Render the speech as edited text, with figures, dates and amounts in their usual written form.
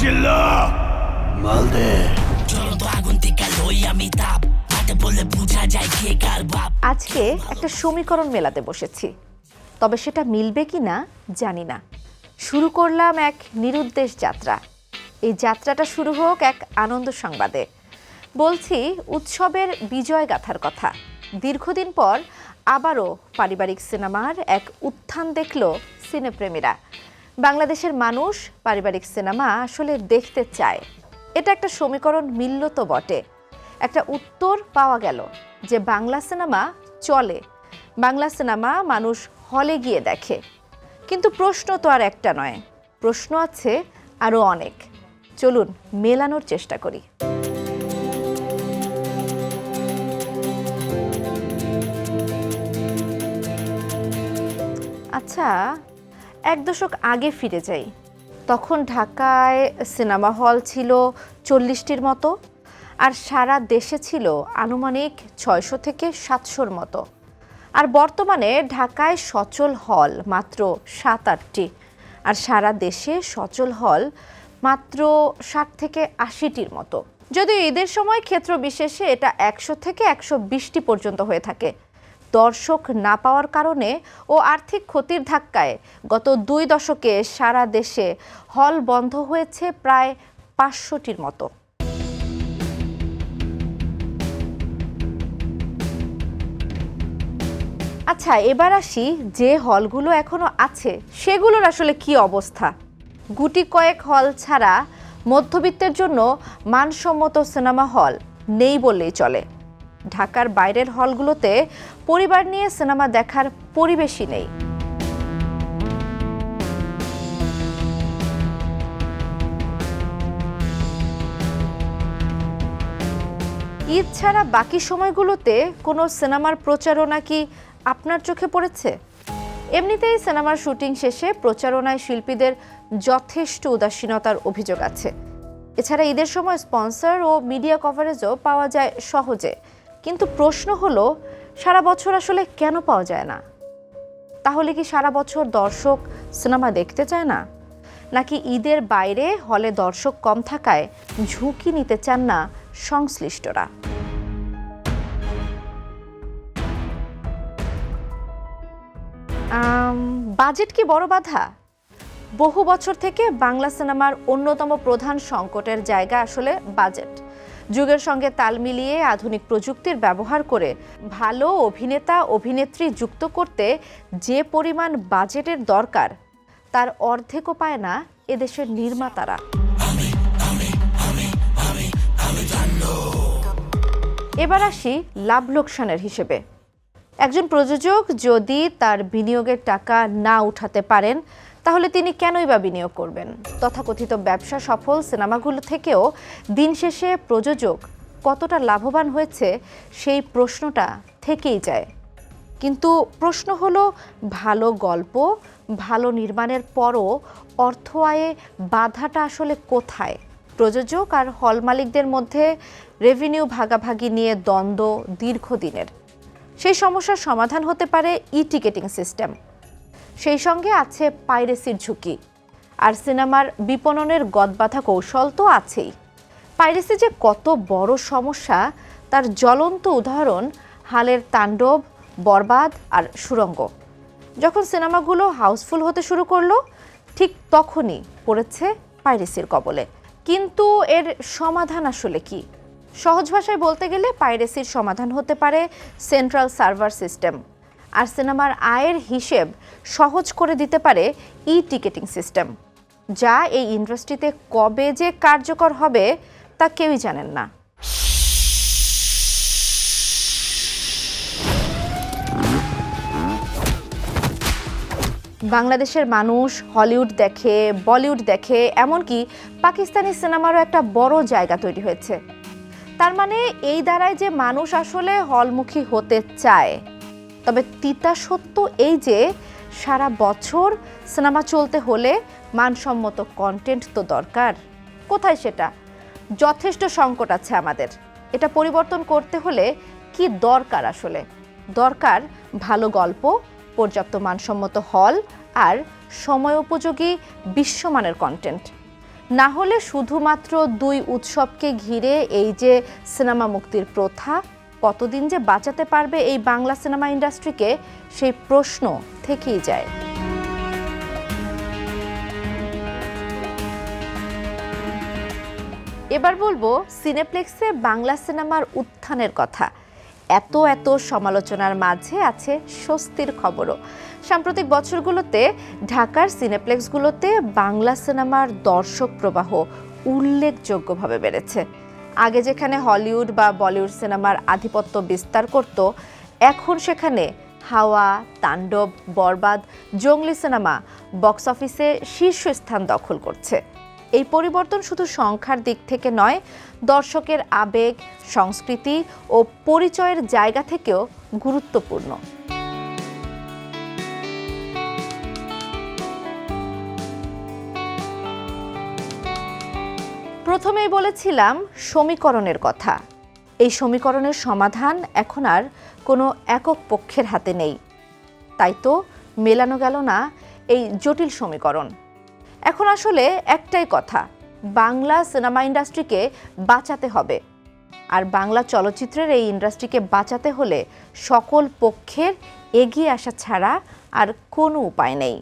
চিল্লা মালদে। আজকে একটা সমীকরণ মেলাতে বসেছি, তবে সেটা মিলবে কি না জানি না। শুরু করলাম এক নিরুদ্দেশ যাত্রা। এই যাত্রাটা শুরু হোক এক আনন্দ সংবাদে। বলছি উৎসবের বিজয় গাথার কথা। দীর্ঘদিন পর আবারও পারিবারিক সিনেমার এক উত্থান দেখল সিনেপ্রেমীরা। বাংলাদেশের মানুষ পারিবারিক সিনেমা আসলে দেখতে চায়। এটা একটা সমীকরণ মিলল তো বটে। একটা উত্তর পাওয়া গেল যে বাংলা সিনেমা চলে, বাংলা সিনেমা মানুষ হলে গিয়ে দেখে। কিন্তু প্রশ্ন তো আর একটা নয়, প্রশ্ন আছে আরও অনেক। চলুন মেলানোর চেষ্টা করি। আচ্ছা, এক দশক আগে ফিরে যাই। তখন ঢাকায় সিনেমা হল ছিল 40টির মতো, আর সারা দেশে ছিল আনুমানিক 600 থেকে 700-র মতো। আর বর্তমানে ঢাকায় সচল হল মাত্র 7-8টি, আর সারা দেশে সচল হল মাত্র 60 থেকে 80টির মতো। যদিও ঈদের সময় ক্ষেত্র বিশেষে এটা 100 থেকে 120টি পর্যন্ত হয়ে থাকে। দর্শক না পাওয়ার কারণে ও আর্থিক ক্ষতির ধাক্কায় গত 2 দশকে সারা দেশে হল বন্ধ হয়েছে প্রায় 500টির মতো। আচ্ছা, এবার আসি যে হলগুলো এখনো আছে সেগুলোর আসলে কি অবস্থা। গুটি কয়েক হল ছাড়া মধ্যবিত্তের জন্য মানসম্মত সিনেমা হল নেই বললেই চলে। ঢাকার বাইরের হলগুলোতে পরিবার নিয়ে সিনেমা দেখার পরিবেশই নেই। ঈদ ছাড়া বাকি সময়গুলোতে কোনো সিনেমার প্রচারণা কি আপনার চোখে পড়েছে? এমনিতেই সিনেমার শুটিং শেষে প্রচারণায় শিল্পীদের যথেষ্ট উদাসীনতার অভিযোগ আছে। এছাড়া ঈদের সময় স্পন্সর ও মিডিয়া কভারেজও পাওয়া যায় সহজে। কিন্তু প্রশ্ন হলো, সারা বছর আসলে কেন পাওয়া যায় না? তাহলে কি সারা বছর দর্শক সিনেমা দেখতে চায় না, নাকি ঈদের বাইরে হলে দর্শক কম থাকায় ঝুঁকি নিতে চান না সংশ্লিষ্টরা? বাজেট কি বড় বাধা? বহু বছর থেকে বাংলা সিনেমার অন্যতম প্রধান সংকটের জায়গা আসলে বাজেট। যুগের সঙ্গে তাল মিলিয়ে আধুনিক প্রযুক্তির ব্যবহার করে ভালো অভিনেতা অভিনেত্রী যুক্ত করতে যে পরিমাণ বাজেটের দরকার, তার অর্ধেকও পায় না এদেশের নির্মাতারা। এবার আসি লাভ লোকসানের হিসেবে। একজন প্রযোজক যদি তার বিনিয়োগের টাকা না উঠাতে পারেন, তাহলে তিনি কেনই বা বিনিয়োগ করবেন? তথাকথিত ব্যবসা সফল সিনেমাগুলো থেকেও দিন শেষে প্রযোজক কতটা লাভবান হয়েছে সেই প্রশ্নটা থেকেই যায়। কিন্তু প্রশ্ন হলো, ভালো গল্প ভালো নির্মাণের পরও অর্থ আয়ে বাধাটা আসলে কোথায়? প্রযোজক আর হল মালিকদের মধ্যে রেভিনিউ ভাগাভাগি নিয়ে দ্বন্দ্ব দীর্ঘদিনের। সেই সমস্যার সমাধান হতে পারে ই টিকেটিং সিস্টেম। সেই সঙ্গে আছে পাইরেসির ঝুঁকি, আর সিনেমার বিপণনের গদবাঁধা কৌশল তো আছেই। পাইরেসি যে কত বড় সমস্যা তার জ্বলন্ত উদাহরণ হালের তাণ্ডব, বরবাদ আর সুড়ঙ্গ। যখন সিনেমাগুলো হাউসফুল হতে শুরু করলো, ঠিক তখনই পড়েছে পাইরেসির কবলে। কিন্তু এর সমাধান আসলে কি? সহজ ভাষায় বলতে গেলে পাইরেসির সমাধান হতে পারে সেন্ট্রাল সার্ভার সিস্টেম, আর সিনেমার আয়ের হিসেব সহজ করে দিতে পারে ই টিকেটিং সিস্টেম, যা এই ইন্ডাস্ট্রিতে কবে যে কার্যকর হবে তা কেউই জানেন না। বাংলাদেশের মানুষ হলিউড দেখে, বলিউড দেখে, এমনকি পাকিস্তানি সিনেমারও একটা বড় জায়গা তৈরি হয়েছে। তার মানে এই দ্বারাই যে মানুষ আসলে হলমুখী হতে চায়। তবে তিতা সত্য এই যে সারা বছর সিনেমা চলতে হলে মানসম্মত কন্টেন্ট তো দরকার। কোথায় সেটা? যথেষ্ট সংকট আছে আমাদের। এটা পরিবর্তন করতে হলে কি দরকার? আসলে দরকার ভালো গল্প, পর্যাপ্ত মানসম্মত হল আর সময়োপযোগী বিশ্বমানের কন্টেন্ট। না হলে শুধুমাত্র দুই উৎসবকে ঘিরে এই যে সিনেমা মুক্তির প্রথা কতদিন যে বাঁচাতে পারবে এই বাংলা সিনেমা ইন্ডাস্ট্রিকে, সেই প্রশ্ন থেকেই যায়। এবার বলবো সিনেপ্লেক্সে বাংলা সিনেমার উত্থানের কথা। এত এত সমালোচনার মাঝে আছে স্বস্তির খবরও। সাম্প্রতিক বছরগুলোতে ঢাকার সিনেপ্লেক্সগুলোতে বাংলা সিনেমার দর্শক প্রবাহ উল্লেখযোগ্যভাবে বেড়েছে। আগে যেখানে হলিউড বা বলিউড সিনেমার আধিপত্য বিস্তার করত, এখন সেখানে হাওয়া, তাণ্ডব, বরবাদ, জঙ্গলি সিনেমা বক্স অফিসে শীর্ষস্থান দখল করছে। এই পরিবর্তন শুধু সংখ্যার দিক থেকে নয়, দর্শকের আবেগ, সংস্কৃতি ও পরিচয়ের জায়গা থেকেও গুরুত্বপূর্ণ। প্রথমেই বলেছিলাম সমীকরণের কথা। এই সমীকরণের সমাধান এখন আর কোনো একক পক্ষের হাতে নেই। তাই তো মেলানো গেল না এই জটিল সমীকরণ। এখন আসলে একটাই কথা, বাংলা সিনেমা ইন্ডাস্ট্রিকে বাঁচাতে হবে। আর বাংলা চলচ্চিত্রের এই ইন্ডাস্ট্রিকে বাঁচাতে হলে সকল পক্ষের এগিয়ে আসা ছাড়া আর কোনো উপায় নেই।